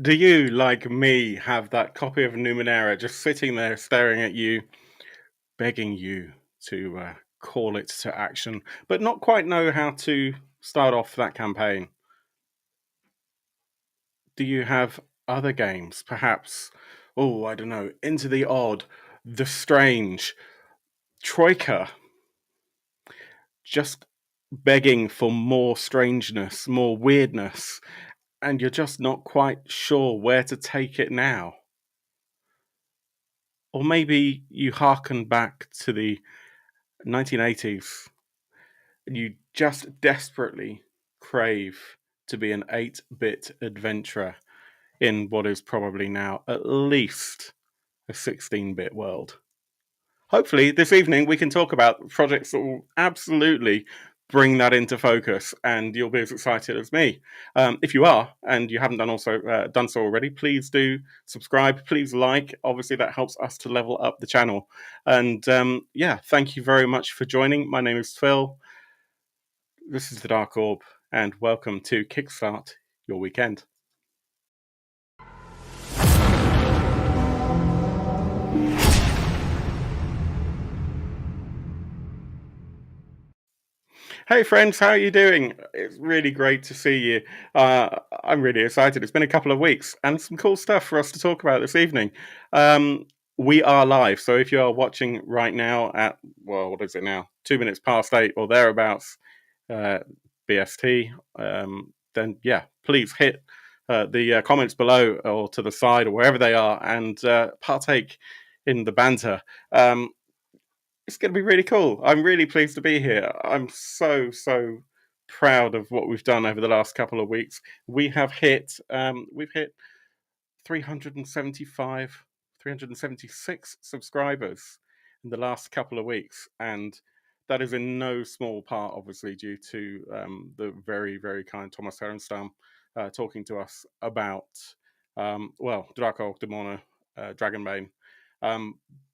Do you, like me, have that copy of Numenera just sitting there staring at you, begging you to call it to action, but not quite know how to start off that campaign? Do you have other games, perhaps? Oh, I don't know, Into the Odd, The Strange, Troika, just begging for more strangeness, more weirdness, and you're just not quite sure where to take it now? Or maybe you hearken back to the 1980s and you just desperately crave to be an 8-bit adventurer in what is probably now at least a 16-bit world. Hopefully, this evening we can talk about projects that will absolutely bring that into focus, and you'll be as excited as me. If you are, and you haven't done so already, please do subscribe. Please like. Obviously, that helps us to level up the channel. And yeah, thank you very much for joining. My name is Phil. This is the Dark Orb, and welcome to Kickstart Your Weekend. Hey friends, how are you doing? It's really great to see you. I'm really excited. It's been a couple of weeks and some cool stuff for us to talk about this evening. Um, we are live, so if you are watching right now at, well, what is it now? 2 minutes past 8 or thereabouts, uh, BST, then yeah, please hit the comments below or to the side or wherever they are and partake in the banter. It's going to be really cool. I'm really pleased to be here. I'm so proud of what we've done over the last couple of weeks. We've hit 375, 376 subscribers in the last couple of weeks, and that is in no small part, obviously, due to the very kind Thomas Herenstam talking to us about, Draco Demono, Dragonbane.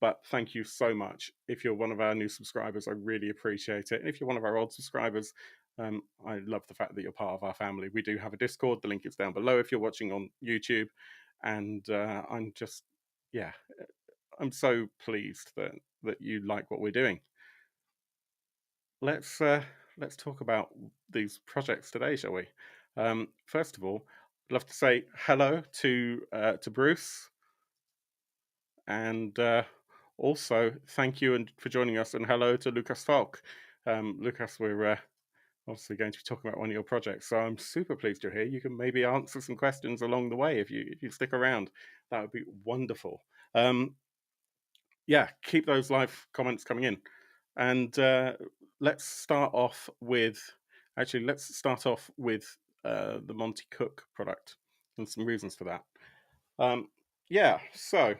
But thank you so much. If you're one of our new subscribers, I really appreciate it. And if you're one of our old subscribers, I love the fact that you're part of our family. We do have a Discord. The link is down below if you're watching on YouTube. And I'm just, yeah, I'm so pleased that you like what we're doing. Let's talk about these projects today, shall we? First of all, I'd love to say hello to Bruce. And also, thank you for joining us, and hello to Lucas Falk. Lucas, we're obviously going to be talking about one of your projects, so I'm super pleased you're here. You can maybe answer some questions along the way if you stick around. That would be wonderful. Yeah, keep those live comments coming in, and let's start off with the Monte Cook product and some reasons for that. Yeah, so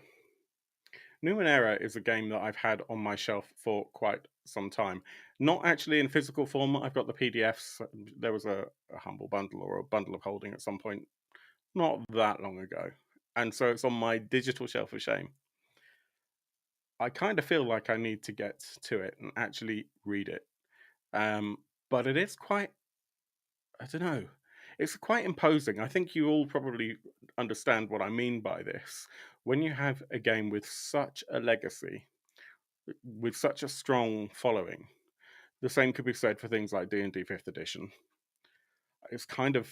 Numenera is a game that I've had on my shelf for quite some time. Not actually in physical form. I've got the PDFs. There was a humble bundle or a bundle of holding at some point not that long ago. And so it's on my digital shelf of shame. I kind of feel like I need to get to it and actually read it. But it is quite, I don't know, it's quite imposing. I think you all probably understand what I mean by this. When you have a game with such a legacy, with such a strong following, the same could be said for things like D&D 5th edition. It's kind of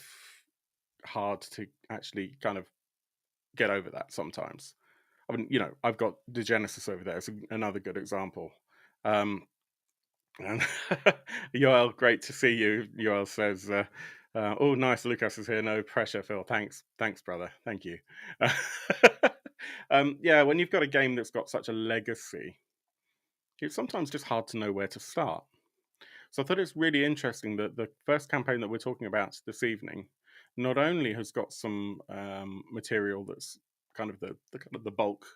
hard to actually kind of get over that sometimes. I mean, I've got the Genesis over there. It's another good example. And Yoel, great to see you. Yoel says, oh, nice, Lucas is here. No pressure, Phil. Thanks, brother. Thank you. Yeah, when you've got a game that's got such a legacy, it's sometimes just hard to know where to start. So I thought it's really interesting that the first campaign that we're talking about this evening not only has got some material that's kind of the bulk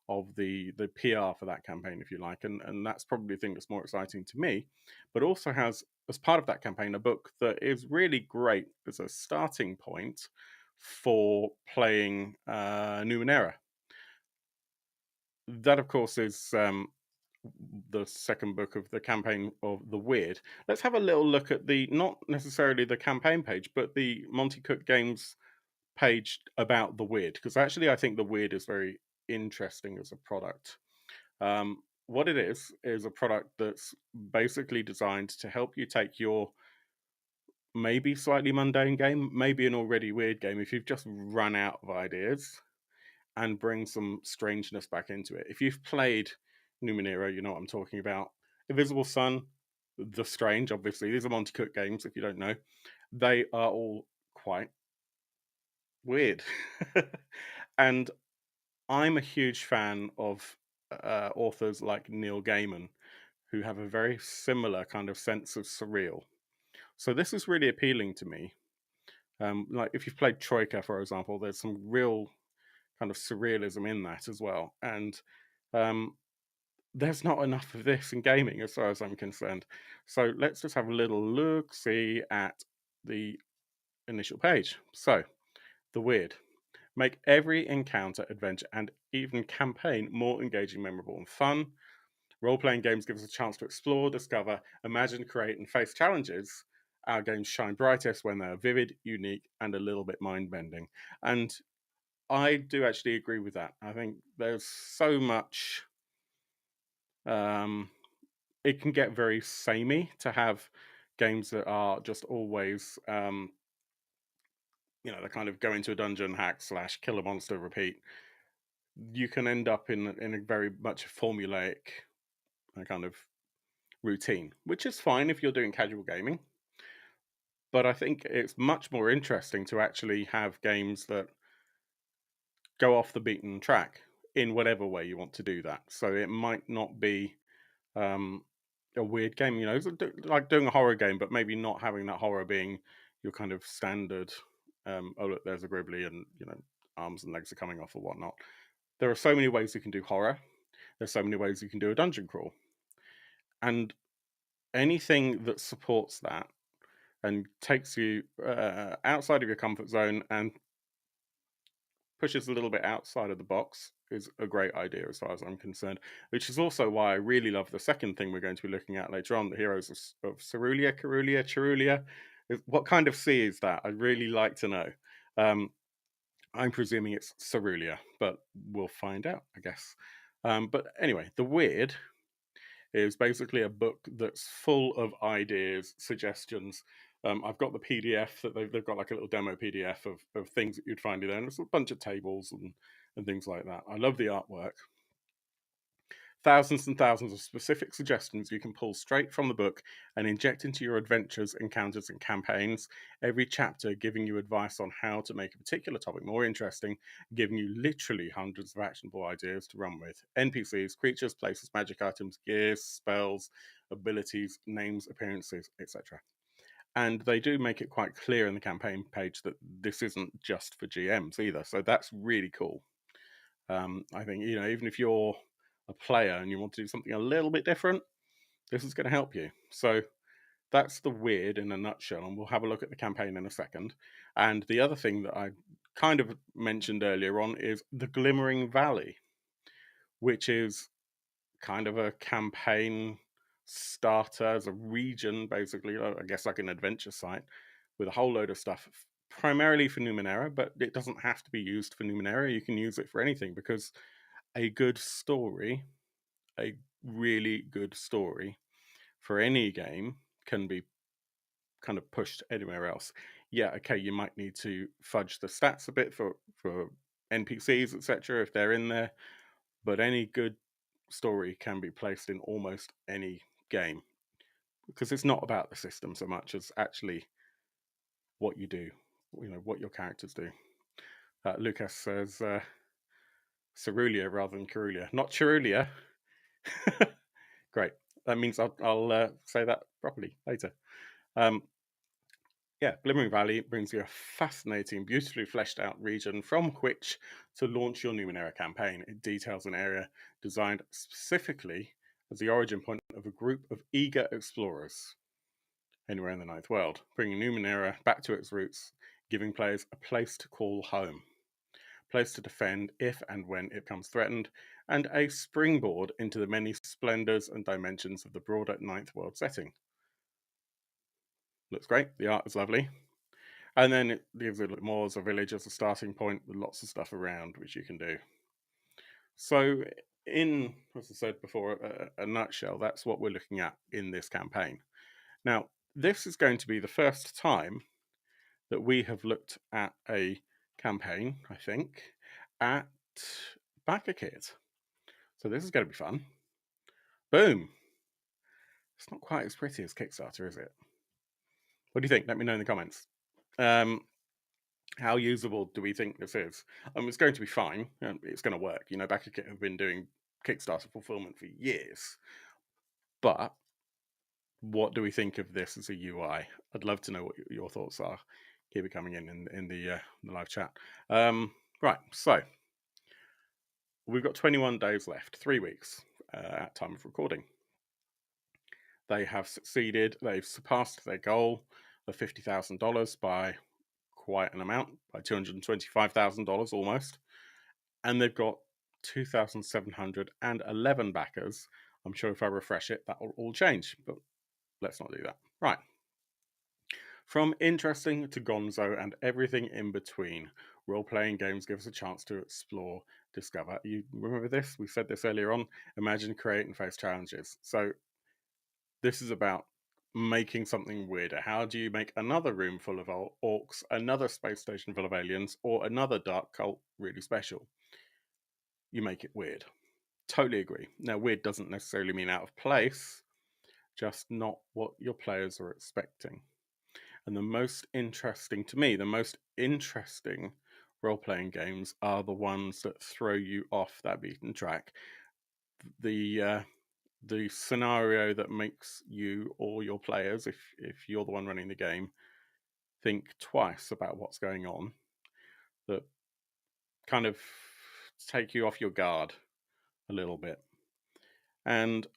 of the PR for that campaign, if you like, and that's probably the thing that's more exciting to me, but also has, as part of that campaign, a book that is really great as a starting point for playing Numenera. That, of course, is the second book of the campaign of The Weird. Let's have a little look at not necessarily the campaign page, but the Monte Cook Games page about the Weird, because actually I think the Weird is very interesting as a product. What it is a product that's basically designed to help you take your maybe slightly mundane game, maybe an already weird game, if you've just run out of ideas, and bring some strangeness back into it. If you've played Numenera, you know what I'm talking about. Invisible Sun, The Strange, obviously. These are Monte Cook games, if you don't know. They are all quite weird. And I'm a huge fan of authors like Neil Gaiman, who have a very similar kind of sense of surreal. So this is really appealing to me. Like if you've played Troika, for example, there's some real kind of surrealism in that as well. And um, there's not enough of this in gaming as far as I'm concerned. So let's just have a little look-see at the initial page. So, the Weird. Make every encounter, adventure, and even campaign more engaging, memorable, and fun. Role-playing games give us a chance to explore, discover, imagine, create, and face challenges. Our games shine brightest when they're vivid, unique, and a little bit mind-bending. And I do actually agree with that. I think there's so much. It can get very samey to have games that are just always, they kind of go into a dungeon, hack, slash, kill a monster, repeat. You can end up in a very much formulaic kind of routine, which is fine if you're doing casual gaming. But I think it's much more interesting to actually have games that go off the beaten track in whatever way you want to do that. So it might not be a weird game, it's like doing a horror game, but maybe not having that horror being your kind of standard. Oh look, there's a Gribbly, and arms and legs are coming off or whatnot. There are so many ways you can do horror. There's so many ways you can do a dungeon crawl, and anything that supports that and takes you outside of your comfort zone and pushes a little bit outside of the box is a great idea as far as I'm concerned, which is also why I really love the second thing we're going to be looking at later on, the Heroes of Cerulea. What kind of sea is that? I'd really like to know. I'm presuming it's Cerulea, but we'll find out, I guess. But anyway, The Weird is basically a book that's full of ideas, suggestions. I've got the PDF that they've got, like a little demo PDF of things that you'd find in there, and there's a bunch of tables and things like that. I love the artwork. Thousands and thousands of specific suggestions you can pull straight from the book and inject into your adventures, encounters, and campaigns. Every chapter giving you advice on how to make a particular topic more interesting, giving you literally hundreds of actionable ideas to run with. NPCs, creatures, places, magic items, gears, spells, abilities, names, appearances, etc. And they do make it quite clear in the campaign page that this isn't just for GMs either. So that's really cool. I think, even if you're a player and you want to do something a little bit different, this is going to help you. So that's The Weird in a nutshell, and we'll have a look at the campaign in a second. And the other thing that I kind of mentioned earlier on is the Glimmering Valley, which is kind of a campaign starter as a region, basically, I guess like an adventure site with a whole load of stuff, primarily for Numenera, but it doesn't have to be used for Numenera. You can use it for anything, because a good story, a really good story for any game can be kind of pushed anywhere else. Yeah, okay, you might need to fudge the stats a bit for NPCs, etc., if they're in there, but any good story can be placed in almost any game, because it's not about the system so much as actually what you do, what your characters do. Lucas says Cerulea rather than Cerulea, not Cerulea. Great. That means I'll say that properly later. Glimmering Valley brings you a fascinating, beautifully fleshed out region from which to launch your Numenera campaign. It details an area designed specifically as the origin point of a group of eager explorers anywhere in the Ninth World, bringing Numenera back to its roots, giving players a place to call home, a place to defend if and when it becomes threatened, and a springboard into the many splendors and dimensions of the broader Ninth World setting. Looks great. The art is lovely. And then it gives it more as a village as a starting point with lots of stuff around which you can do. So, in, as I said before, a nutshell, that's what we're looking at in this campaign. Now, this is going to be the first time that we have looked at a campaign, I think, at backer kit. So this is going to be fun. Boom! It's not quite as pretty as Kickstarter, is it? What do you think? Let me know in the comments. How usable do we think this is? It's going to be fine. It's going to work. You know, backer kit have been doing Kickstarter fulfillment for years. But what do we think of this as a UI? I'd love to know what your thoughts are. Keep it coming in the live chat. Right, so we've got 21 days left, 3 weeks at time of recording. They have succeeded. They've surpassed their goal of $50,000 by quite an amount, by $225,000 almost. And they've got 2,711 backers. I'm sure if I refresh it, that will all change, but let's not do that. Right. From interesting to gonzo and everything in between, role-playing games give us a chance to explore, discover. You remember this? We said this earlier on. Imagine, create, and face challenges. So this is about making something weirder. How do you make another room full of orcs, another space station full of aliens, or another dark cult really special? You make it weird. Totally agree. Now, weird doesn't necessarily mean out of place, just not what your players are expecting. And the most interesting, to me, the most interesting role-playing games are the ones that throw you off that beaten track. The scenario that makes you or your players, if you're the one running the game, think twice about what's going on, that kind of take you off your guard a little bit. And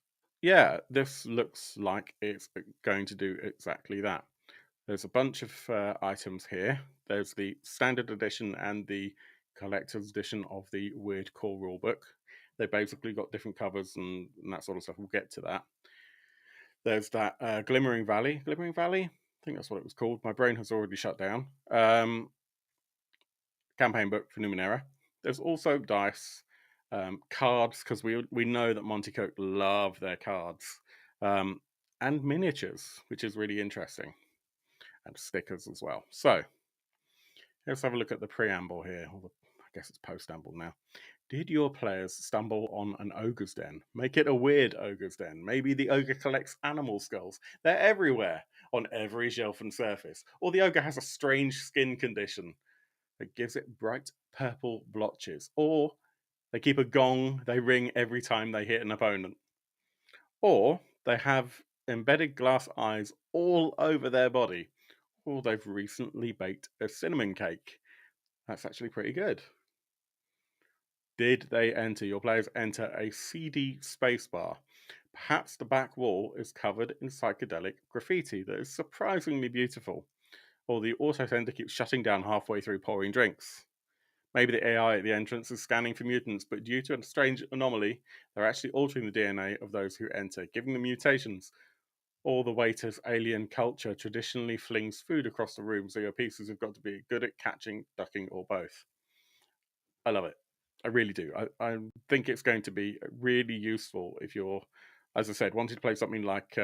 yeah, this looks like it's going to do exactly that. There's a bunch of items here. There's the standard edition and the collector's edition of the Weird Core rulebook. They basically got different covers and that sort of stuff. We'll get to that. There's that Glimmering Valley. Glimmering Valley? I think that's what it was called. My brain has already shut down. Campaign book for Numenera. There's also dice, cards, because we know that Monte Cook love their cards, and miniatures, which is really interesting, and stickers as well. So let's have a look at the preamble here. I guess it's post-amble now. Did your players stumble on an ogre's den? Make it a weird ogre's den. Maybe the ogre collects animal skulls. They're everywhere, on every shelf and surface. Or the ogre has a strange skin condition that gives it bright purple blotches. Or they keep a gong they ring every time they hit an opponent. Or they have embedded glass eyes all over their body. Or they've recently baked a cinnamon cake. That's actually pretty good. Did they enter? Your players enter a seedy spacebar. Perhaps the back wall is covered in psychedelic graffiti that is surprisingly beautiful. Or the autotender keeps shutting down halfway through pouring drinks. Maybe the AI at the entrance is scanning for mutants, but due to a strange anomaly, they're actually altering the DNA of those who enter, giving them mutations. Or the waiter's alien culture traditionally flings food across the room, so your pieces have got to be good at catching, ducking, or both. I love it. I really do. I think it's going to be really useful if you're, as I said, wanting to play something like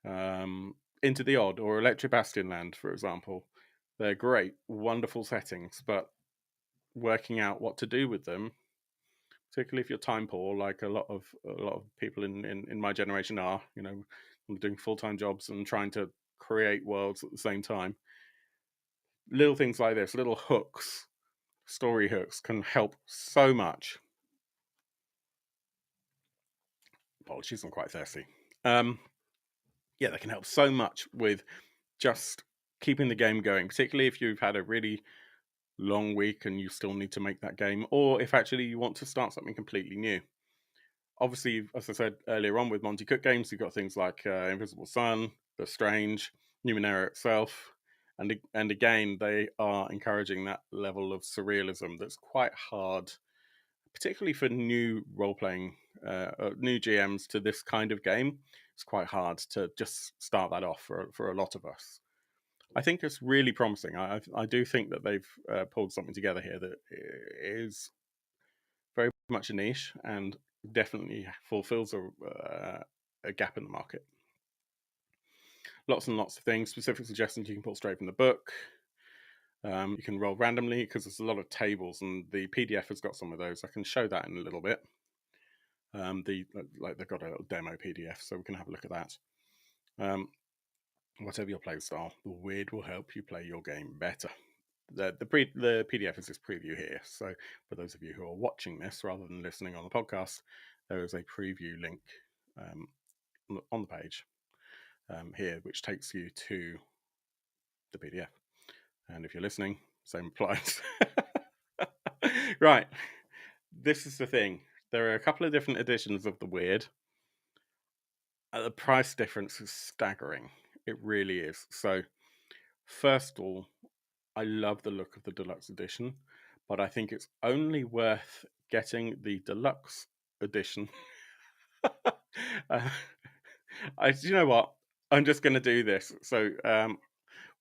Into the Odd or Electric Bastion Land, for example. They're great, wonderful settings, but working out what to do with them, particularly if you're time poor, like a lot of people in my generation are, you know, doing full-time jobs and trying to create worlds at the same time. Little things like this, little hooks, story hooks, can help so much. Apologies, I'm quite thirsty. Yeah, they can help so much with just keeping the game going, particularly if you've had a really long week and you still need to make that game, or if actually you want to start something completely new. Obviously, as I said earlier on with Monte Cook games, you've got things like Invisible Sun, The Strange, Numenera itself, and again, they are encouraging that level of surrealism that's quite hard, particularly for new role-playing, new GMs to this kind of game. It's quite hard to just start that off for a lot of us. I think it's really promising. I do think that they've pulled something together here that is very much a niche and definitely fulfills a gap in the market. Lots and lots of things, specific suggestions you can pull straight from the book. You can roll randomly because there's a lot of tables, and the PDF has got some of those. I can show that in a little bit. They've got a little demo PDF, so we can have a look at that. Whatever your play style, the weird will help you play your game better. The PDF is this preview here. So for those of you who are watching this rather than listening on the podcast, there is a preview link on the page here, which takes you to the PDF. And if you're listening, same applies. Right. This is the thing. There are a couple of different editions of the Weird. The price difference is staggering. It really is. So, first of all, I love the look of the deluxe edition, but I think it's only worth getting the deluxe edition. You know what? I'm just going to do this. So,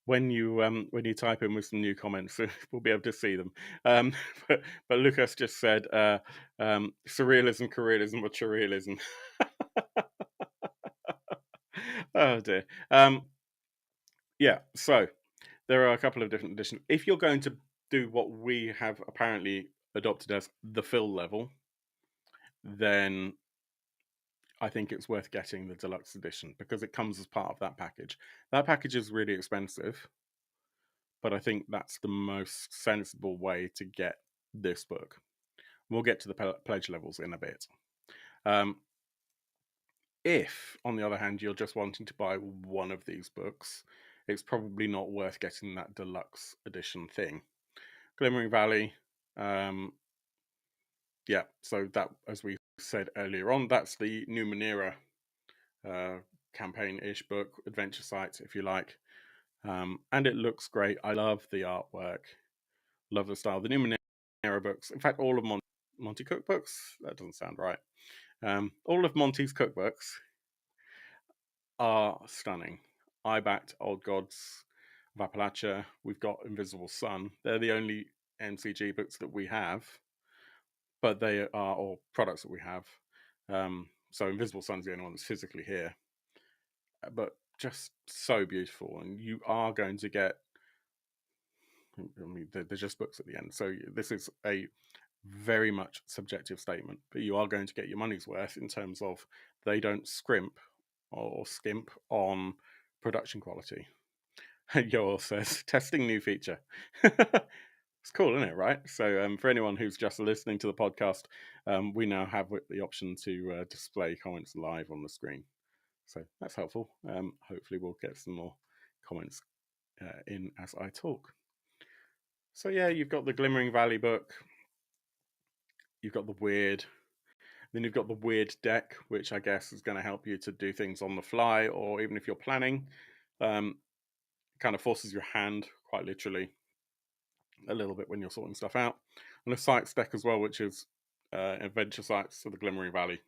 when you type in with some new comments, we'll be able to see them. But Lucas just said surrealism, surrealism, or surrealism. Oh dear. Yeah. So there are a couple of different editions. If you're going to do what we have apparently adopted as the fill level, then I think it's worth getting the deluxe edition because it comes as part of that package. That package is really expensive, but I think that's the most sensible way to get this book. We'll get to the pledge levels in a bit. If, on the other hand, you're just wanting to buy one of these books, it's probably not worth getting that deluxe edition thing. Glimmering Valley, yeah, so that, as we said earlier on, that's the Numenera campaign-ish book, adventure site, if you like. And it looks great. I love the artwork, love the style. The Numenera books, in fact, all of Monte Cook books, that doesn't sound right. All of Monte's cookbooks are stunning. I backed Old Gods of Appalachia. We've got Invisible Sun. They're the only MCG books that we have, but they are all products that we have. So Invisible Sun's the only one that's physically here, but just so beautiful. And you are going to get, I mean, they're just books at the end. So this is a very much subjective statement, but you are going to get your money's worth in terms of they don't scrimp or skimp on production quality. Yoel says, testing new feature. It's cool, isn't it, right? So for anyone who's just listening to the podcast, we now have the option to display comments live on the screen. So that's helpful. Hopefully we'll get some more comments in as I talk. So yeah, you've got the Glimmering Valley book. You've got the Weird. Then you've got the Weird deck, which I guess is going to help you to do things on the fly, or even if you're planning. Kind of forces your hand, quite literally, a little bit when you're sorting stuff out. And a sites deck as well, which is adventure sites of the Glimmering Valley.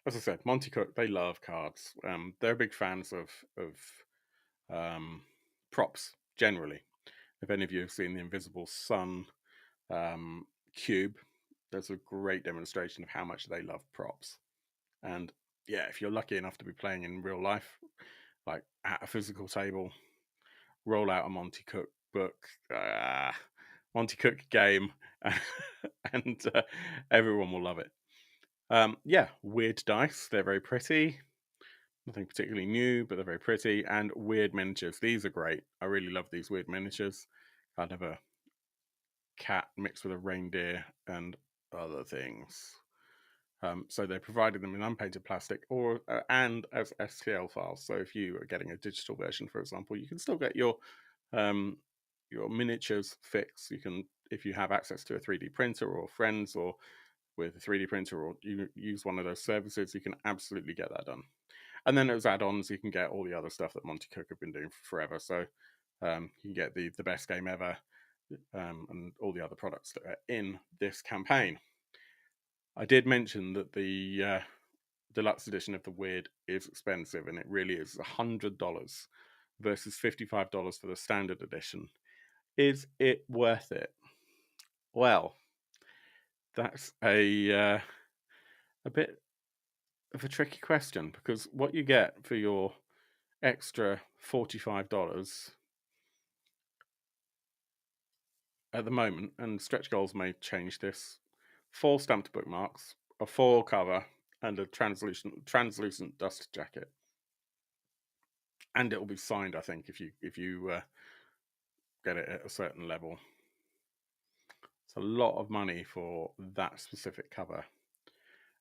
As I said, Monte Cook, they love cards. They're big fans of props, generally. If any of you have seen the Invisible Sun cube, there's a great demonstration of how much they love props. And yeah, if you're lucky enough to be playing in real life, like at a physical table, roll out a Monte Cook book, Monte Cook game, and everyone will love it. Yeah, weird dice. They're very pretty. Nothing particularly new, but they're very pretty. And weird miniatures. These are great. I really love these weird miniatures. Kind of a cat mixed with a reindeer and other things. So they provided them in unpainted plastic or and as STL files. So if you are getting a digital version, for example, you can still get your miniatures fixed. You can, if you have access to a 3D printer or friends or with a 3D printer or you use one of those services, you can absolutely get that done. And then as add-ons, you can get all the other stuff that Monte Cook have been doing forever. So you can get the best game ever and all the other products that are in this campaign. I did mention that the deluxe edition of the Weird is expensive, and it really is $100. versus $55 for the standard edition. Is it worth it? Well, that's a bit of a tricky question, because what you get for your extra $45 at the moment, and stretch goals may change this, 4 stamped bookmarks, a foil cover, and a translucent dust jacket. And it will be signed, I think, if you get it at a certain level. It's a lot of money for that specific cover.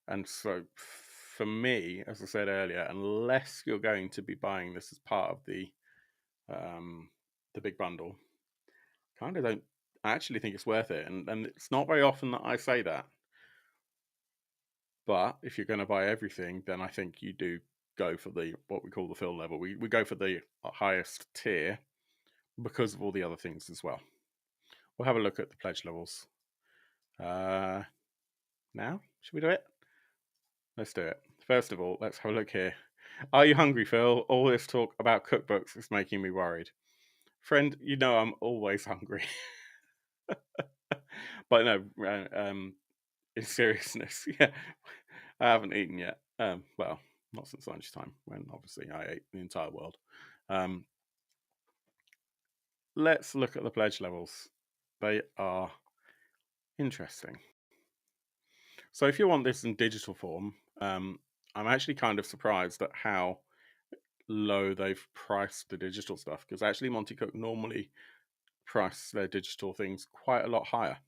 And so for me, as I said earlier, unless you're going to be buying this as part of the big bundle, I actually think it's worth it. And it's not very often that I say that. But if you're going to buy everything, then I think you do go for what we call the fill level. We go for the highest tier because of all the other things as well. We'll have a look at the pledge levels. Now, should we do it? Let's do it. First of all, let's have a look here. Are you hungry, Phil? All this talk about cookbooks is making me worried. Friend, you know I'm always hungry. But no, in seriousness, yeah, I haven't eaten yet. Well, not since lunchtime, when obviously I ate the entire world. Let's look at the pledge levels. They are interesting. So if you want this in digital form, I'm actually kind of surprised at how low they've priced the digital stuff, because actually Monte Cook normally price their digital things quite a lot higher.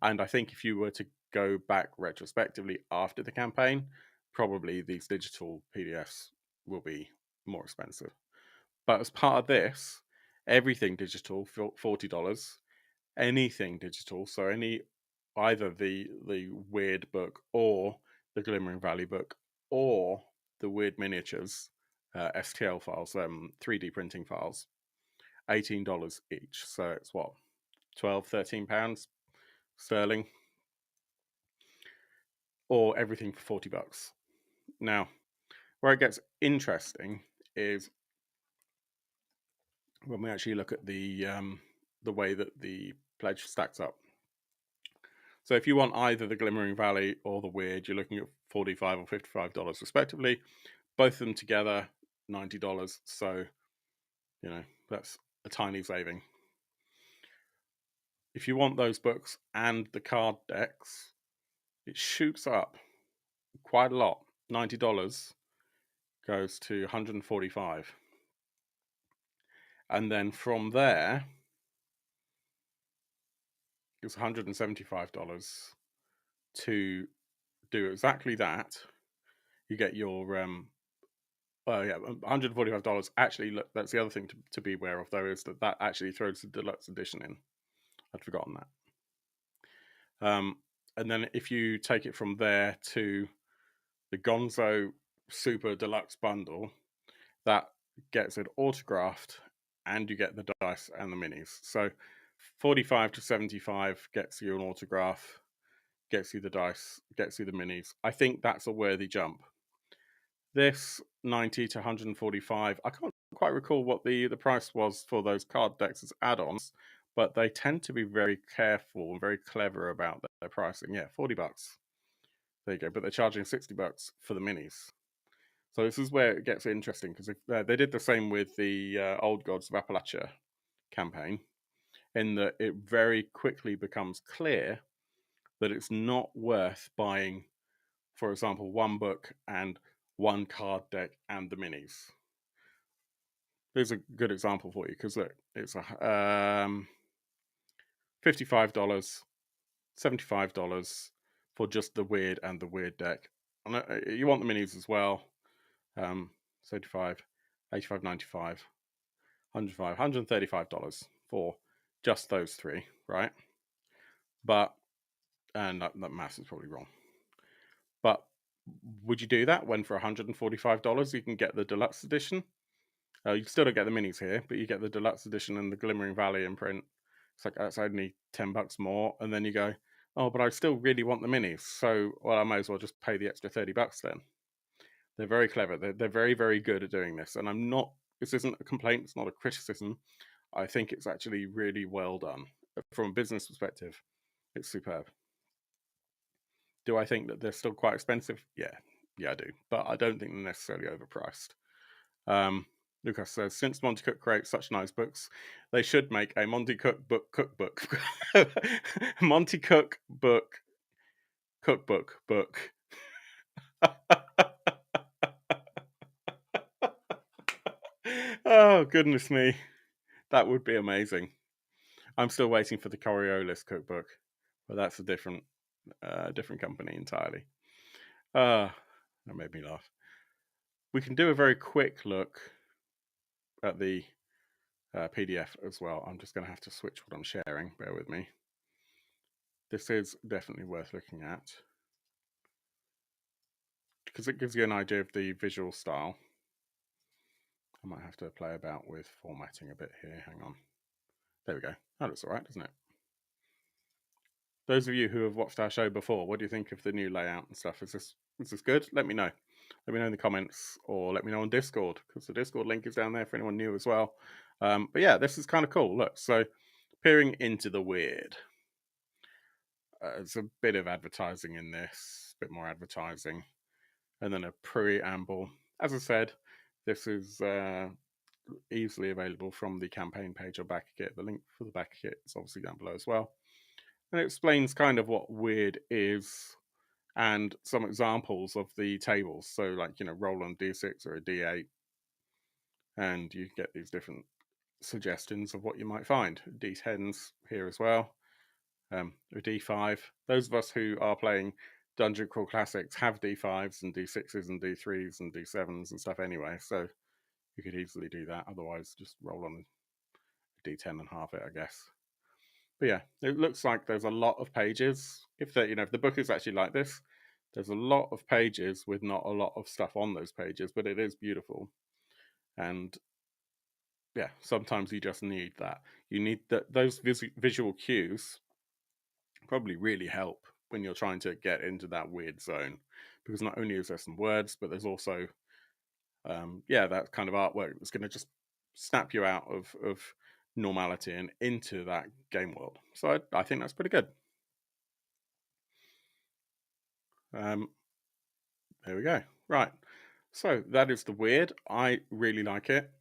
And I think if you were to go back retrospectively after the campaign, probably these digital PDFs will be more expensive. But as part of this, everything digital, $40. Anything digital, so either the Weird book or the Glimmering Valley book or the Weird Miniatures STL files, 3D printing files, $18 each. So it's what, 12, 13 pounds sterling, or everything for $40. Now, where it gets interesting is when we actually look at the way that the pledge stacks up. So if you want either the Glimmering Valley or the Weird, you're looking at $45 or $55 respectively. Both of them together, $90. So, that's a tiny saving. If you want those books and the card decks, it shoots up quite a lot. $90 goes to $145. And then from there, it's $175 to do exactly that. You get your $145. Actually, look, that's the other thing to be aware of, though, is that actually throws the deluxe edition in. I'd forgotten that. And then if you take it from there to the Gonzo Super Deluxe Bundle, that gets it autographed, and you get the dice and the minis. So 45 to 75 gets you an autograph, gets you the dice, gets you the minis. I think that's a worthy jump. This 90 to 145, I can't quite recall what the price was for those card decks as add-ons, but they tend to be very careful and very clever about their pricing. Yeah, $40. There you go. But they're charging $60 for the minis. So this is where it gets interesting, because they did the same with the Old Gods of Appalachia campaign, in that it very quickly becomes clear that it's not worth buying, for example, one book and one card deck and the minis. Here's a good example for you, because look, it's $55, $75 for just the Weird and the Weird deck. And you want the minis as well. 75, 85, 95, 105, $135 for just those three, right? But, and that math is probably wrong. But would you do that when for $145 you can get the deluxe edition? You still don't get the minis here, but you get the deluxe edition and the Glimmering Valley in print. It's like, that's only $10 more. And then you go, oh, but I still really want the minis. So, well, I might as well just pay the extra $30 then. They're very clever. They're very, very good at doing this. And I'm not This isn't a complaint, it's not a criticism. I think it's actually really well done. From a business perspective, it's superb. Do I think that they're still quite expensive? Yeah, I do. But I don't think they're necessarily overpriced. Lucas says, since Monte Cook creates such nice books, they should make a Monte Cook book cookbook. Monte Cook book cookbook book. Oh, goodness me. That would be amazing. I'm still waiting for the Coriolis cookbook, but that's a different company entirely. That made me laugh. We can do a very quick look at the PDF as well. I'm just going to have to switch what I'm sharing. Bear with me. This is definitely worth looking at because it gives you an idea of the visual style. I might have to play about with formatting a bit here. Hang on. There we go. That looks all right, doesn't it? Those of you who have watched our show before, what do you think of the new layout and stuff? Is this good? Let me know. Let me know in the comments, or let me know on Discord, because the Discord link is down there for anyone new as well. But yeah, this is kind of cool. Look, so peering into the weird. There's a bit of advertising in this, a bit more advertising, and then a preamble. As I said, this is easily available from the campaign page or back kit. The link for the back kit is obviously down below as well. And it explains kind of what weird is and some examples of the tables. So, like, roll on D6 or a D8, and you get these different suggestions of what you might find. D10s here as well, a D5. Those of us who are playing Dungeon Crawl Classics have D5s and D6s and D3s and D7s and stuff anyway, so you could easily do that. Otherwise, just roll on a D10 and half it, I guess. But yeah, it looks like there's a lot of pages. If the book is actually like this, there's a lot of pages with not a lot of stuff on those pages, but it is beautiful. And yeah, sometimes you just need that. You need those visual cues probably really help when you're trying to get into that weird zone, because not only is there some words, but there's also that kind of artwork that's going to just snap you out of normality and into that game world. So I think that's pretty good. There we go. Right. So that is the weird. I really like it.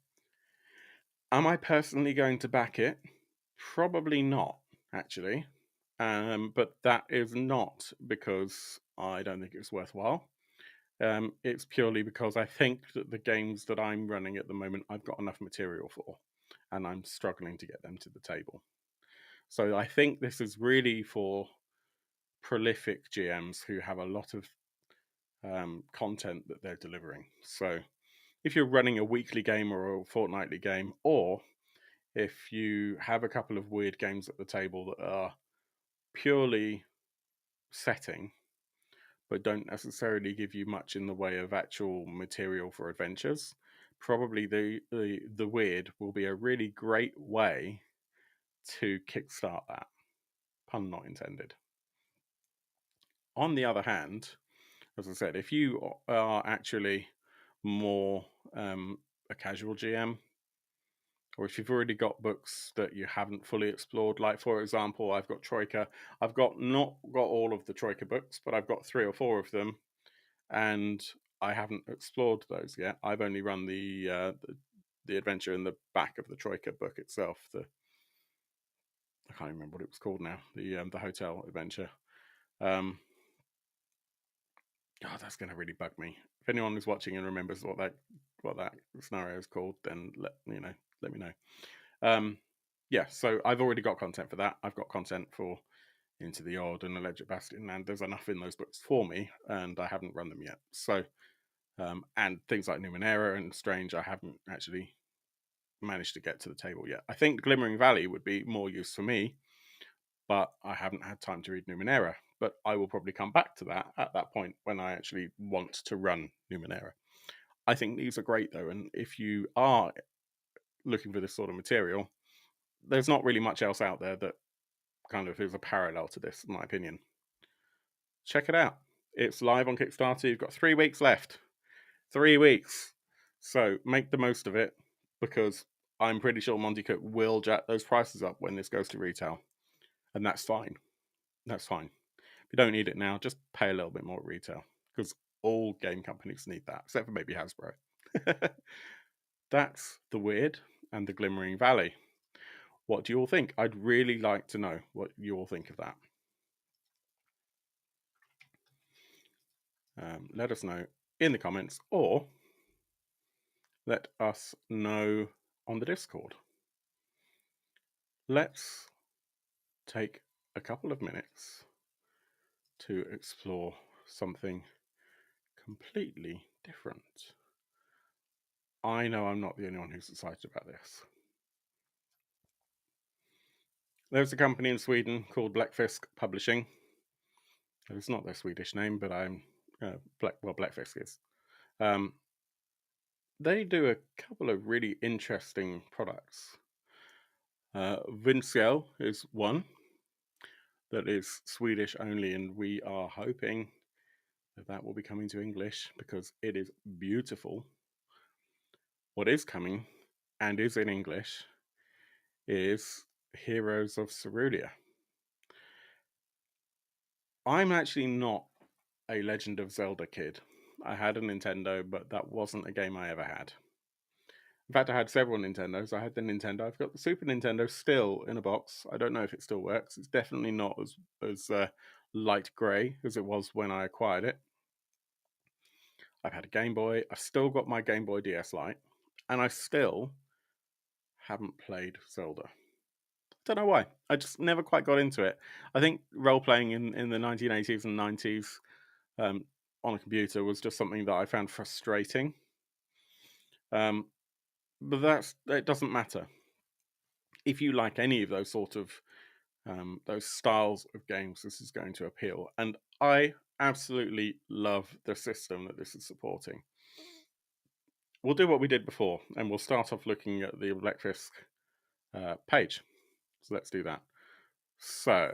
Am I personally going to back it? Probably not, actually. But that is not because I don't think it's worthwhile. It's purely because I think that the games that I'm running at the moment, I've got enough material for, and I'm struggling to get them to the table. So I think this is really for prolific GMs who have a lot of content that they're delivering. So if you're running a weekly game or a fortnightly game, or if you have a couple of weird games at the table that are purely setting, but don't necessarily give you much in the way of actual material for adventures, probably the weird will be a really great way to kickstart that. Pun not intended. On the other hand, as I said, if you are actually more a casual GM, or if you've already got books that you haven't fully explored, like for example, I've got Troika. I've not got all of the Troika books, but I've got 3 or 4 of them, and I haven't explored those yet. I've only run the adventure in the back of the Troika book itself. I can't remember what it was called now. The hotel adventure. God, that's going to really bug me. If anyone is watching and remembers what that scenario is called, then let me know. Yeah, so I've already got content for that. I've got content for Into the Odd and Electric Bastion, and there's enough in those books for me, and I haven't run them yet. So, and things like Numenera and Strange, I haven't actually managed to get to the table yet. I think Glimmering Valley would be more use for me, but I haven't had time to read Numenera. But I will probably come back to that at that point when I actually want to run Numenera. I think these are great though, and if you are looking for this sort of material, there's not really much else out there that kind of is a parallel to this, in my opinion. Check it out. It's live on Kickstarter. You've got 3 weeks left. 3 weeks. So make the most of it. because I'm pretty sure Monte Cook will jack those prices up when this goes to retail, and that's fine. That's fine. If you don't need it now, just pay a little bit more at retail, because all game companies need that, except for maybe Hasbro. That's the Weird and the Glimmering Valley. What do you all think? I'd really like to know what you all think of that. Let us know in the comments, or let us know on the Discord. Let's take a couple of minutes to explore something completely different. I know I'm not the only one who's excited about this. There's a company in Sweden called Bläckfisk Publishing. It's not their Swedish name, but Bläckfisk is. They do a couple of really interesting products. Vindscale is one that is Swedish only, and we are hoping that will be coming to English because it is beautiful. What is coming and is in English is Heroes of Cerulea. I'm actually not a Legend of Zelda kid. I had a Nintendo, but that wasn't a game I ever had. In fact, I had several Nintendos. I had the Nintendo. I've got the Super Nintendo still in a box. I don't know if it still works. It's definitely not as light grey as it was when I acquired it. I've had a Game Boy. I've still got my Game Boy DS Lite. And I still haven't played Zelda. Don't know why. I just never quite got into it. I think role-playing in the 1980s and 90s on a computer was just something that I found frustrating. But it doesn't matter. If you like any of those sort of those styles of games, this is going to appeal. And I absolutely love the system that this is supporting. We'll do what we did before, and we'll start off looking at the Bläckfisk page. So let's do that. So,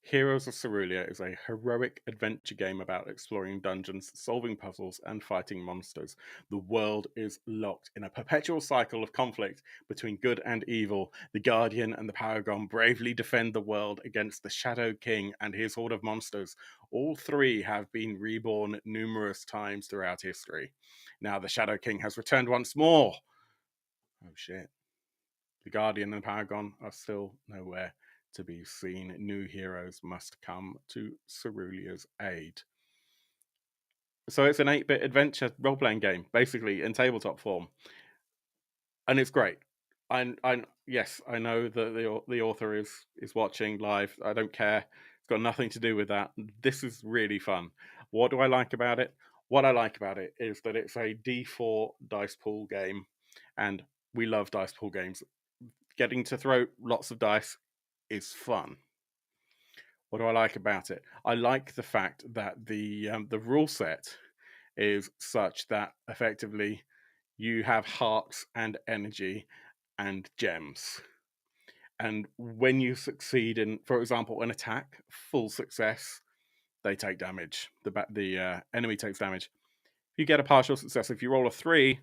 Heroes of Cerulea is a heroic adventure game about exploring dungeons, solving puzzles, and fighting monsters. The world is locked in a perpetual cycle of conflict between good and evil. The Guardian and the Paragon bravely defend the world against the Shadow King and his horde of monsters. All three have been reborn numerous times throughout history. Now the Shadow King has returned once more. Oh shit. The Guardian and Paragon are still nowhere to be seen. New heroes must come to Cerulea's aid. So it's an 8-bit adventure role-playing game, basically in tabletop form, and it's great. Yes, I know that the author is watching live. I don't care. It's got nothing to do with that. This is really fun. What do I like about it? What I like about it is that it's a D4 dice pool game, and we love dice pool games. Getting to throw lots of dice is fun. What do I like about it? I like the fact that the rule set is such that effectively you have hearts and energy and gems. And when you succeed in, for example, an attack, full success, they take damage. The enemy takes damage. If you get a partial success, if you roll a 3,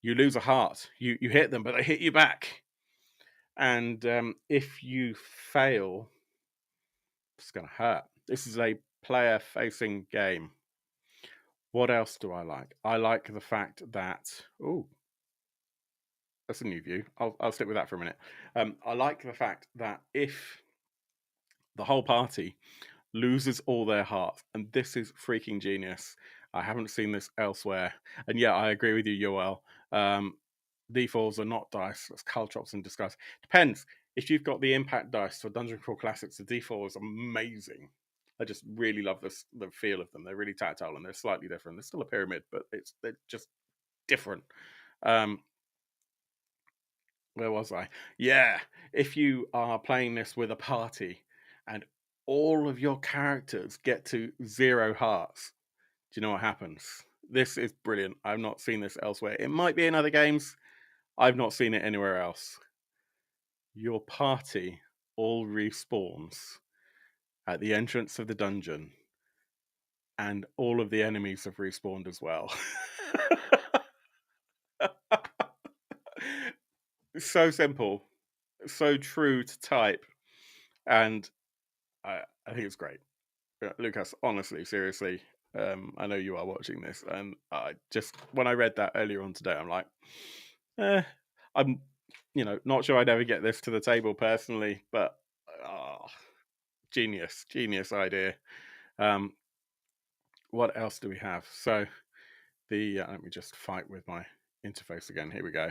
you lose a heart. You hit them, but they hit you back. And if you fail, it's going to hurt. This is a player-facing game. What else do I like? I like the fact that... Oh, that's a new view. I'll stick with that for a minute. I like the fact that if the whole party loses all their hearts, and this is freaking genius. I haven't seen this elsewhere. And yeah, I agree with you, Yoel. D4s are not dice. That's caltrops in disguise. Depends. If you've got the impact dice for Dungeon Crawl Classics, the D4 is amazing. I just really love the feel of them. They're really tactile and they're slightly different. They're still a pyramid, but they're just different. Where was I? Yeah, if you are playing this with a party and all of your characters get to 0 hearts, do you know what happens? This is brilliant. I've not seen this elsewhere. It might be in other games. I've not seen it anywhere else. Your party all respawns at the entrance of the dungeon, and all of the enemies have respawned as well. so simple, so true to type, and I think it's great. Lucas, honestly, seriously, I know you are watching this, and I just when I read that earlier on today, I'm like, eh, I'm, not sure I'd ever get this to the table personally, but oh, genius idea. Um, what else do we have? So let me just fight with my interface again. Here we go.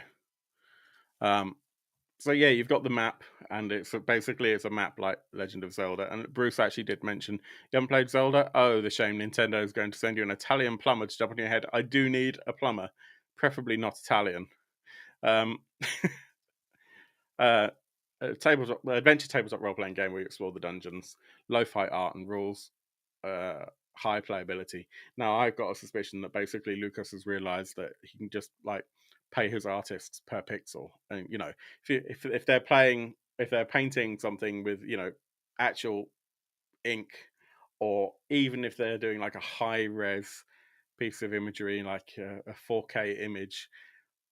So yeah, you've got the map, and basically it's a map like Legend of Zelda. And Bruce actually did mention, you haven't played Zelda? Oh, the shame. Nintendo is going to send you an Italian plumber to jump on your head. I do need a plumber, preferably not Italian. Um, uh, adventure tabletop role playing game where you explore the dungeons, lo-fi art and rules, high playability. Now, I've got a suspicion that basically Lucas has realized that he can just like pay his artists per pixel, and if they're painting something with actual ink, or even if they're doing like a high res piece of imagery like a 4K image,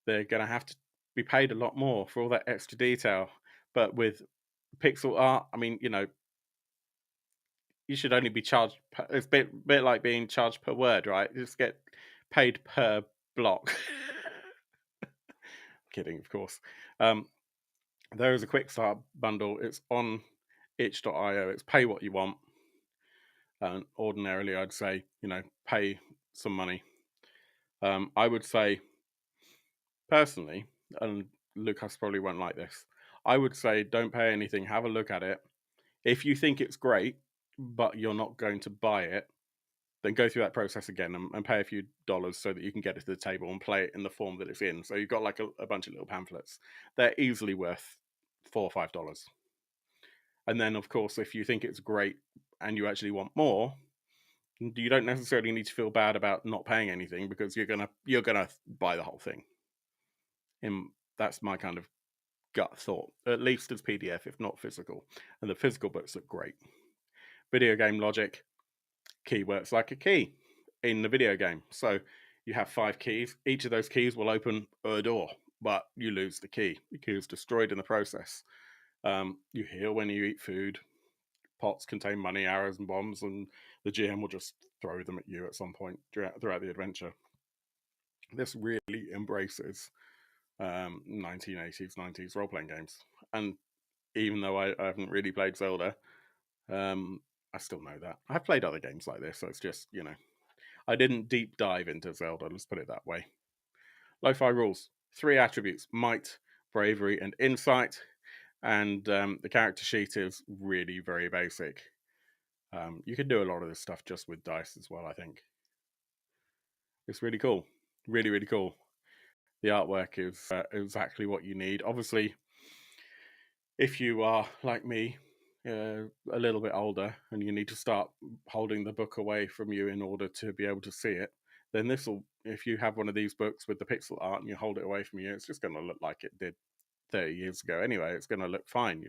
they're going to have to be paid a lot more for all that extra detail. But with pixel art, I mean, you should only be charged. It's a bit like being charged per word, right? You just get paid per block. Kidding, of course. There is a Quickstart bundle. It's on itch.io. It's pay what you want. And ordinarily, I'd say, pay some money. I would say, personally, and Lucas probably won't like this, I would say don't pay anything. Have a look at it. If you think it's great, but you're not going to buy it, then go through that process again and pay a few dollars so that you can get it to the table and play it in the form that it's in. So you've got like a bunch of little pamphlets. They're easily worth $4 or $5. And then, of course, if you think it's great and you actually want more, you don't necessarily need to feel bad about not paying anything, because you're gonna buy the whole thing. And that's my kind of gut thought, at least as PDF, if not physical. And the physical books look great. Video game logic, key works like a key in the video game. So you have 5 keys. Each of those keys will open a door, but you lose the key. The key is destroyed in the process. You heal when you eat food. Pots contain money, arrows, and bombs, and the GM will just throw them at you at some point throughout the adventure. This really embraces 1980s, 90s role-playing games. And even though I haven't really played Zelda, I still know that. I've played other games like this, so it's just, I didn't deep dive into Zelda, let's put it that way. Lo-fi rules. 3 attributes: might, bravery, and insight. And the character sheet is really very basic. You can do a lot of this stuff just with dice as well, I think. It's really cool. Really, really cool. The artwork is exactly what you need. Obviously, if you are like me, a little bit older, and you need to start holding the book away from you in order to be able to see it, then if you have one of these books with the pixel art and you hold it away from you, it's just going to look like it did 30 years ago anyway. It's going to look fine.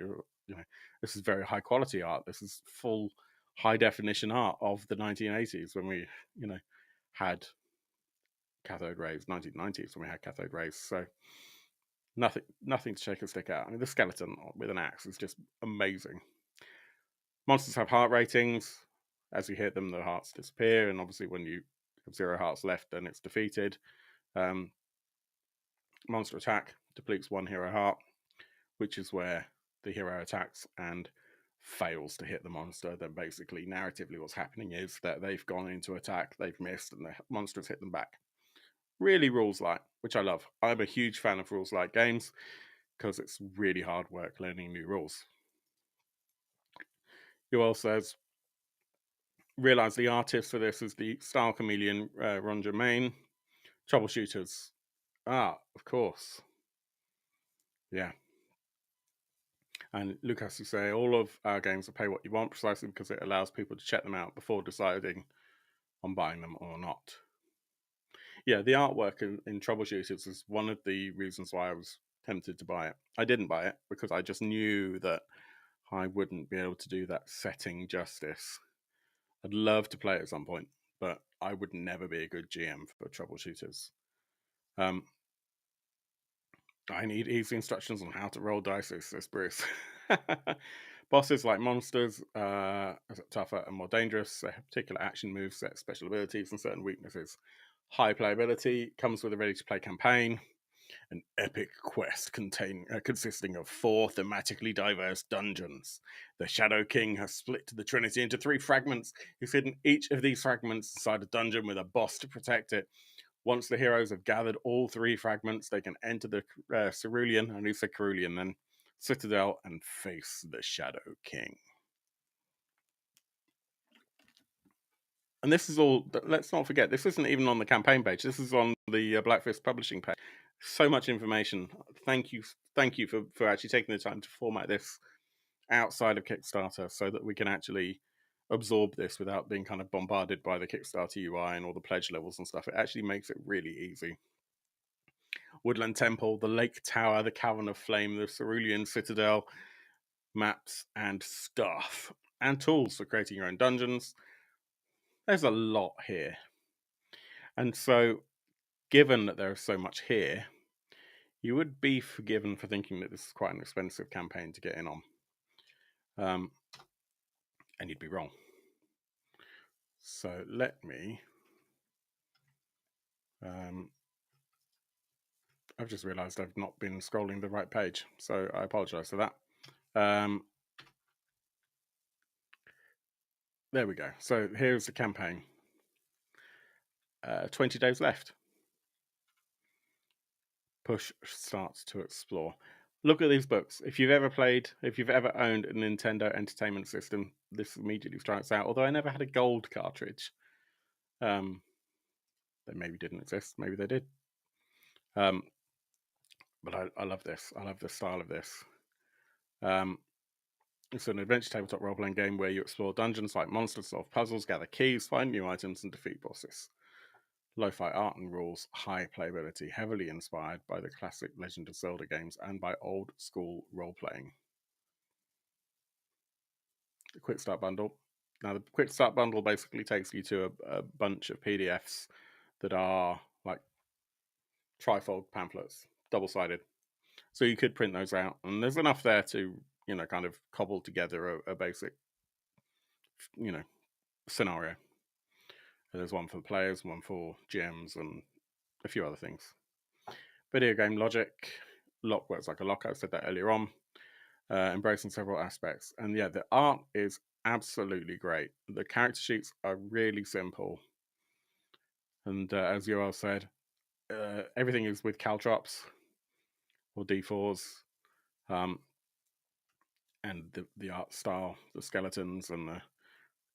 This is very high quality art. This is full high definition art of the 1980s, when we, had cathode rays, 1990s when we had cathode rays. So nothing to shake a stick at. I mean, the skeleton with an axe is just amazing. Monsters have heart ratings. As you hit them, the hearts disappear, and obviously when you have 0 hearts left, then it's defeated. Monster attack depletes 1 hero heart, which is where the hero attacks and fails to hit the monster. Then basically, narratively, what's happening is that they've gone into attack, they've missed, and the monster's hit them back. Really rules-like, which I love. I'm a huge fan of rules-like games because it's really hard work learning new rules. UL says, realize the artist for this is the style chameleon, Ron Germain. Troubleshooters. Of course. Yeah. And Lucas, you say, all of our games are pay what you want, precisely because it allows people to check them out before deciding on buying them or not. Yeah, the artwork in Troubleshooters is one of the reasons why I was tempted to buy it. I didn't buy it because I just knew that I wouldn't be able to do that setting justice. I'd love to play it at some point, but I would never be a good GM for Troubleshooters. I need easy instructions on how to roll dice, says Bruce. Bosses, like monsters, are tougher and more dangerous. They have particular action moves, set special abilities, and certain weaknesses. High playability comes with a ready-to-play campaign. An epic quest consisting of 4 thematically diverse dungeons. The Shadow King has split the Trinity into 3 fragments. He's hidden each of these fragments inside a dungeon with a boss to protect it. Once the heroes have gathered all 3 fragments, they can enter the Cerulean, and who said Cerulean then, Citadel, and face the Shadow King. And this is all, let's not forget, this isn't even on the campaign page. This is on the Bläckfisk publishing page. So much information. Thank you for actually taking the time to format this outside of Kickstarter so that we can actually absorb this without being kind of bombarded by the Kickstarter UI and all the pledge levels and stuff. It actually makes it really easy. Woodland Temple, the Lake Tower, the Cavern of Flame, the Cerulean Citadel, maps and stuff, and tools for creating your own dungeons. There's a lot here. And so, given that there is so much here, you would be forgiven for thinking that this is quite an expensive campaign to get in on. And you'd be wrong. So let me... I've just realised I've not been scrolling the right page, so I apologise for that. There we go. So here's the campaign. 20 days left. Push starts to explore. Look at these books. If you've ever owned a Nintendo Entertainment System, this immediately strikes out. Although I never had a gold cartridge. They maybe didn't exist. Maybe they did. But I love this. I love the style of this. It's an adventure tabletop role-playing game where you explore dungeons like monsters, solve puzzles, gather keys, find new items, and defeat bosses. Lo-fi art and rules, high playability, heavily inspired by the classic Legend of Zelda games and by old-school role-playing. The Quick Start Bundle. Now, the Quick Start Bundle basically takes you to a bunch of PDFs that are like trifold pamphlets, double-sided. So you could print those out, and there's enough there to, kind of cobble together a basic, scenario. And there's one for the players, one for GMs, and a few other things. Video game logic. Lock works like a lock. I said that earlier on. Embracing several aspects. And yeah, the art is absolutely great. The character sheets are really simple. And as Yoel said, everything is with caltrops or D4s. And the art style, the skeletons and the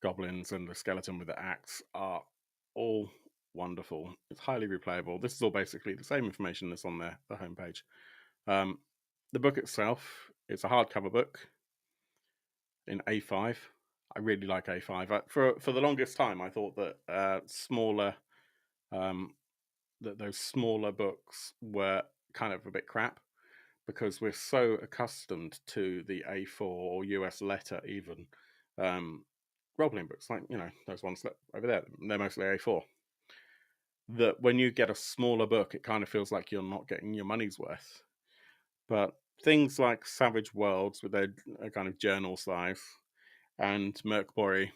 goblins and the skeleton with the axe are all wonderful. It's highly replayable. This is all basically the same information that's on the homepage. The book itself is a hardcover book in A5. I really like A5. For the longest time, I thought that those smaller books were kind of a bit crap because we're so accustomed to the A4 or US letter even. Role-playing books, like, those ones over there, they're mostly A4. That when you get a smaller book, it kind of feels like you're not getting your money's worth. But things like Savage Worlds with their kind of journal size, and Morkborg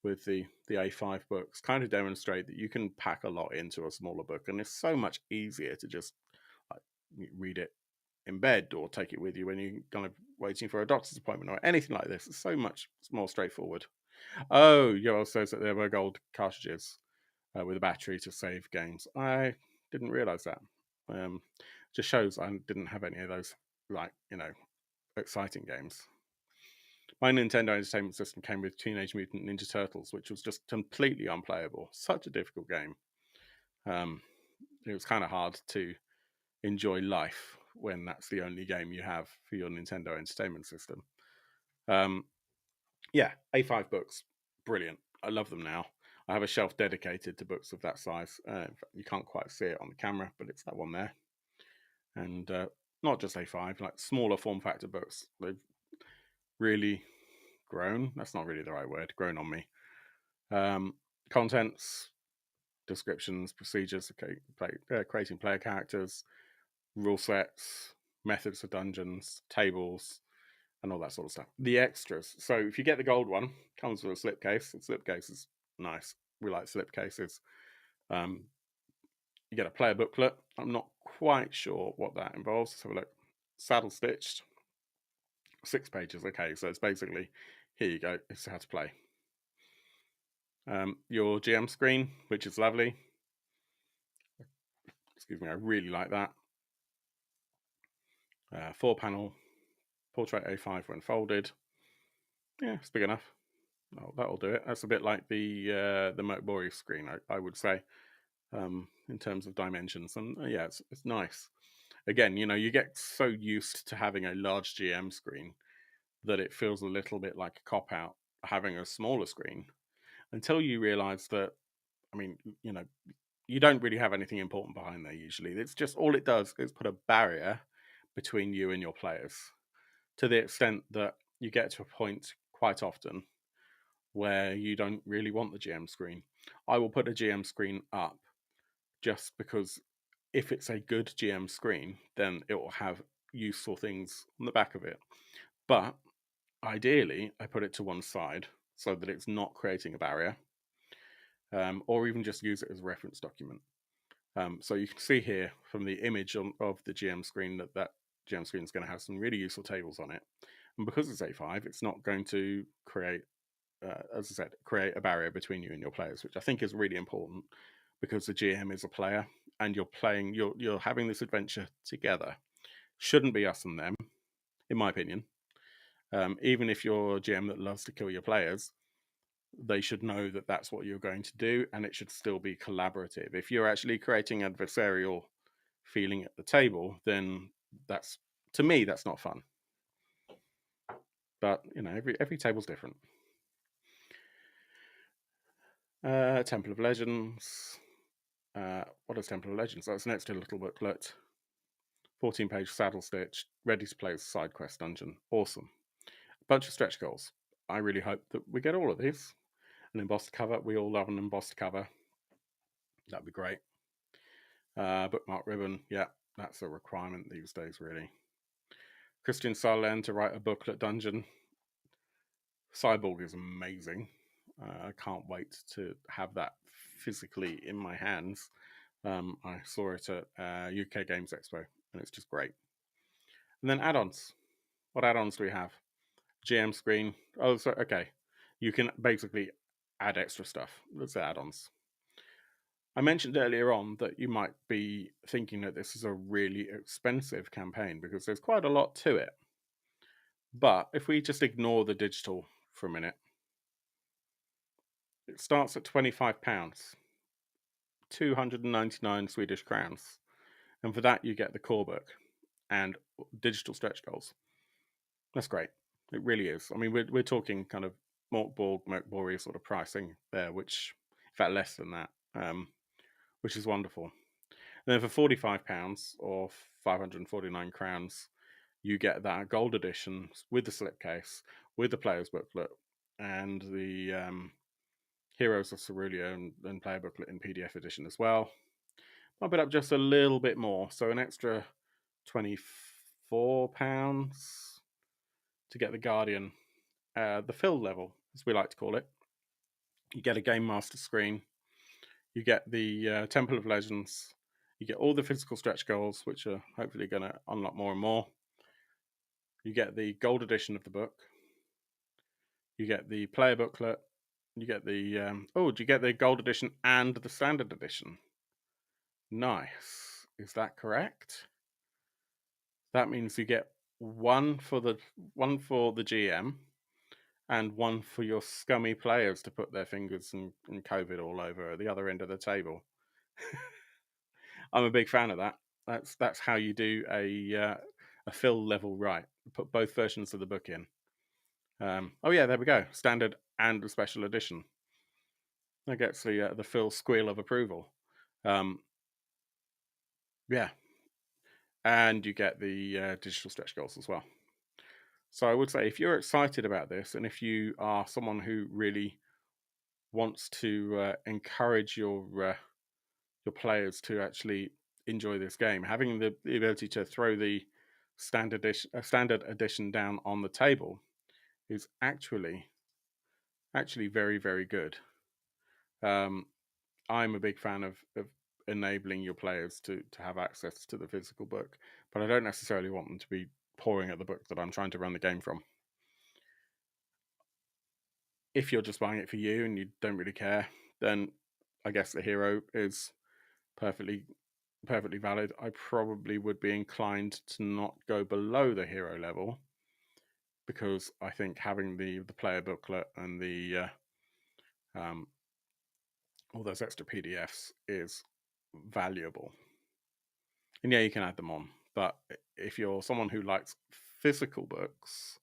with the A5 books kind of demonstrate that you can pack a lot into a smaller book, and it's so much easier to just read it in bed or take it with you when you're kind of waiting for a doctor's appointment or anything like this. It's so much more straightforward. Oh, Yoel says that there were gold cartridges with a battery to save games. I didn't realize that. Just shows I didn't have any of those, exciting games. My Nintendo Entertainment System came with Teenage Mutant Ninja Turtles, which was just completely unplayable. Such a difficult game. It was kind of hard to enjoy life when that's the only game you have for your Nintendo Entertainment System. Yeah, A5 books, brilliant. I love them now. I have a shelf dedicated to books of that size. You can't quite see it on the camera, but it's that one there. And not just A5, like smaller form factor books. They've really grown. That's not really the right word. Grown on me. Contents, descriptions, procedures, creating player characters, rule sets, methods of dungeons, tables, and all that sort of stuff. The extras. So if you get the gold one, comes with a slipcase. The slipcase is nice. We like slipcases. You get a player booklet. I'm not quite sure what that involves. Let's have a look. Saddle stitched. 6 pages. Okay, so it's basically, here you go. It's how to play. Your GM screen, which is lovely. Excuse me, I really like that. 4-panel portrait A5 when folded. Yeah, it's big enough. Oh, that'll do it. That's a bit like the Mokbori screen, I would say, in terms of dimensions. And yeah, it's nice. Again, you get so used to having a large GM screen that it feels a little bit like a cop-out having a smaller screen until you realize that, I mean, you don't really have anything important behind there usually. It's just, all it does is put a barrier between you and your players, to the extent that you get to a point quite often where you don't really want the GM screen. I will put a GM screen up just because if it's a good GM screen, then it will have useful things on the back of it. But ideally, I put it to one side so that it's not creating a barrier, or even just use it as a reference document. So you can see here from the image of the GM screen that GM screen is going to have some really useful tables on it. And because it's A5, it's not going to create, as I said, create a barrier between you and your players, which I think is really important, because the GM is a player and you're having this adventure together. Shouldn't be us and them, in my opinion. Even if you're a GM that loves to kill your players, they should know that that's what you're going to do, and it should still be collaborative. If you're actually creating adversarial feeling at the table, then that's, to me, that's not fun. But every table's different. Temple of Legends. What is Temple of Legends? That's an extra little booklet. 14-page saddle stitch, ready to play as a side quest dungeon. Awesome. A bunch of stretch goals. I really hope that we get all of these. An embossed cover. We all love an embossed cover. That'd be great. Bookmark ribbon. Yeah, that's a requirement these days, really. Christian Sarlen to write a booklet dungeon. Cyborg is amazing. I can't wait to have that physically in my hands. I saw it at UK Games Expo, and it's just great. And then add-ons. What add-ons do we have? GM screen. Oh, so okay. You can basically add extra stuff. Let's add-ons. I mentioned earlier on that you might be thinking that this is a really expensive campaign because there's quite a lot to it. But if we just ignore the digital for a minute, it starts at £25, 299 Swedish crowns. And for that, you get the core book and digital stretch goals. That's great. It really is. I mean, we're talking kind of Mokbori sort of pricing there, which, in fact, less than that, which is wonderful. And then for £45 or 549 crowns, you get that gold edition with the slipcase, with the player's booklet, and the Heroes of Cerulea and player booklet in PDF edition as well. Bump it up just a little bit more, so an extra £24 to get the Guardian, the fill level, as we like to call it. You get a Game Master screen. You get the Temple of Legends. You get all the physical stretch goals, which are hopefully going to unlock more and more. You get the gold edition of the book. You get the player booklet. You get the do you get the gold edition and the standard edition? Nice. Is that correct? That means you get one for the GM and one for your scummy players to put their fingers and COVID all over at the other end of the table. I'm a big fan of that. That's how you do a fill level right. Put both versions of the book in. Oh yeah, there we go. Standard and the special edition. That gets the fill squeal of approval. Yeah, and you get the digital stretch goals as well. So I would say if you're excited about this, and if you are someone who really wants to encourage your players to actually enjoy this game. Having the ability to throw the standard edition down on the table is actually very, very good. I'm a big fan of enabling your players to have access to the physical book, but I don't necessarily want them to be pouring at the book that I'm trying to run the game from. If you're just buying it for you and you don't really care, then I guess the hero is perfectly valid. I probably would be inclined to not go below the hero level, because I think having the player booklet and the all those extra PDFs is valuable. And yeah, you can add them on, but if you're someone who likes physical books,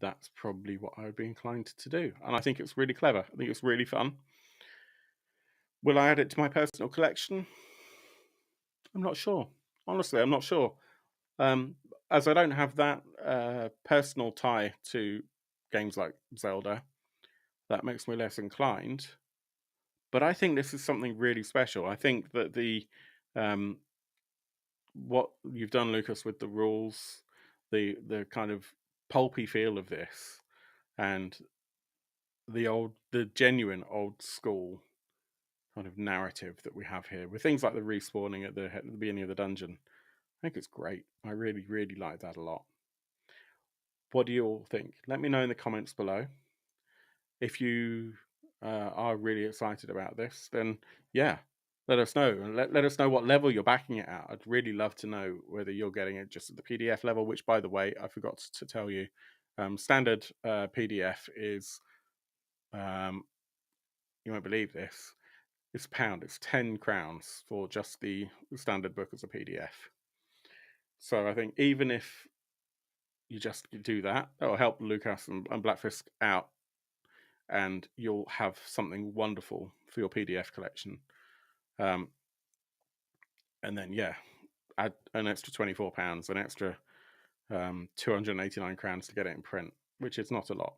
that's probably what I would be inclined to do. And I think it's really clever. I think it's really fun. Will I add it to my personal collection? I'm not sure. Honestly, I'm not sure. As I don't have that personal tie to games like Zelda, that makes me less inclined. But I think this is something really special. I think that the what you've done, Lucas, with the rules, the kind of pulpy feel of this, and the genuine old school kind of narrative that we have here, with things like the respawning at the beginning of the dungeon. I think it's great. I really, really like that a lot. What do you all think? Let me know in the comments below. If you are really excited about this, then yeah, let us know. And let us know what level you're backing it at. I'd really love to know whether you're getting it just at the PDF level, which, by the way, I forgot to tell you, standard PDF is, you won't believe this, it's £1. It's 10 crowns for just the standard book as a PDF. So I think even if you just do that, that will help Lucas and Bläckfisk out, and you'll have something wonderful for your PDF collection. And then, yeah, add an extra £24, an extra 289 crowns to get it in print, which is not a lot.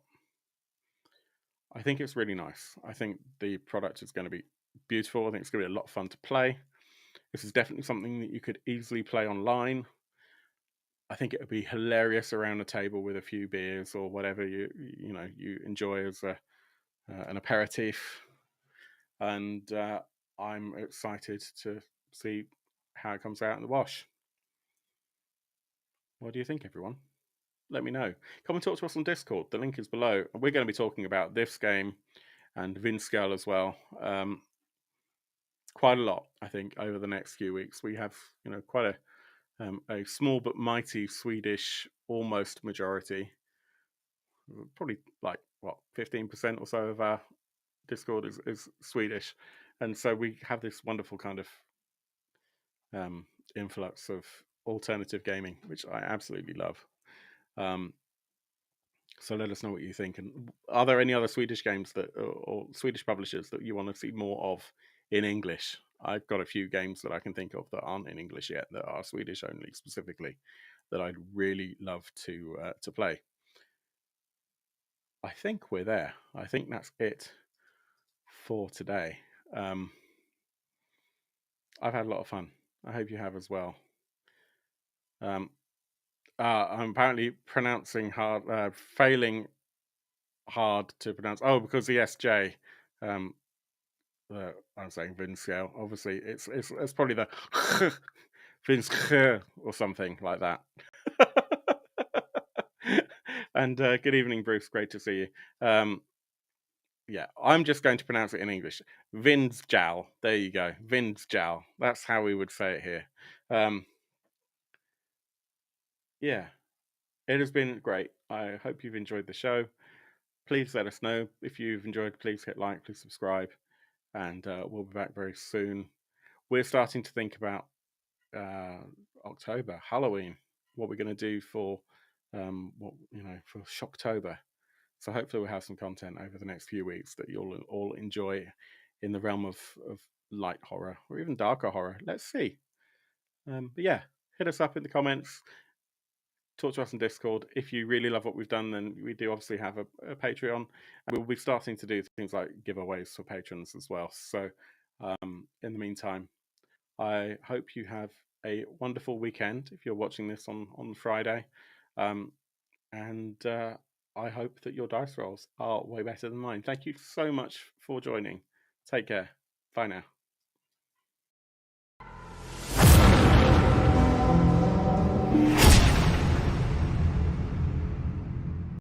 I think it's really nice. I think the product is going to be beautiful. I think it's going to be a lot of fun to play. This is definitely something that you could easily play online. I think it would be hilarious around a table with a few beers or whatever you enjoy as an aperitif. And I'm excited to see how it comes out in the wash. What do you think, everyone? Let me know. Come and talk to us on Discord. The link is below. We're going to be talking about this game and Vinskal as well. Quite a lot, I think, over the next few weeks. We have, quite a small but mighty Swedish almost majority. Probably like 15% or so of our Discord is Swedish, and so we have this wonderful kind of influx of alternative gaming, which I absolutely love. So let us know what you think, and are there any other Swedish games or Swedish publishers that you want to see more of in English? I've got a few games that I can think of that aren't in English yet, that are Swedish only specifically, that I'd really love to play. I think we're there. I think that's it for today. I've had a lot of fun. I hope you have as well. I'm apparently failing hard to pronounce. Oh, because the SJ. I'm saying Vinskal. Obviously, it's probably the Vinsk or something like that. And good evening, Bruce. Great to see you. Yeah, I'm just going to pronounce it in English. Vindsjal. There you go. Vindsjal. That's how we would say it here. Yeah, it has been great. I hope you've enjoyed the show. Please let us know if you've enjoyed. Please hit like, please subscribe, and we'll be back very soon. We're starting to think about October, Halloween, what we're going to do for for Shocktober. So hopefully we'll have some content over the next few weeks that you'll all enjoy in the realm of light horror or even darker horror. Let's see. But yeah, hit us up in the comments. Talk to us on Discord. If you really love what we've done, then we do obviously have a Patreon. And we'll be starting to do things like giveaways for patrons as well. So in the meantime, I hope you have a wonderful weekend if you're watching this on Friday. Um, and I hope that your dice rolls are way better than mine. Thank you so much for joining. Take care. Bye now.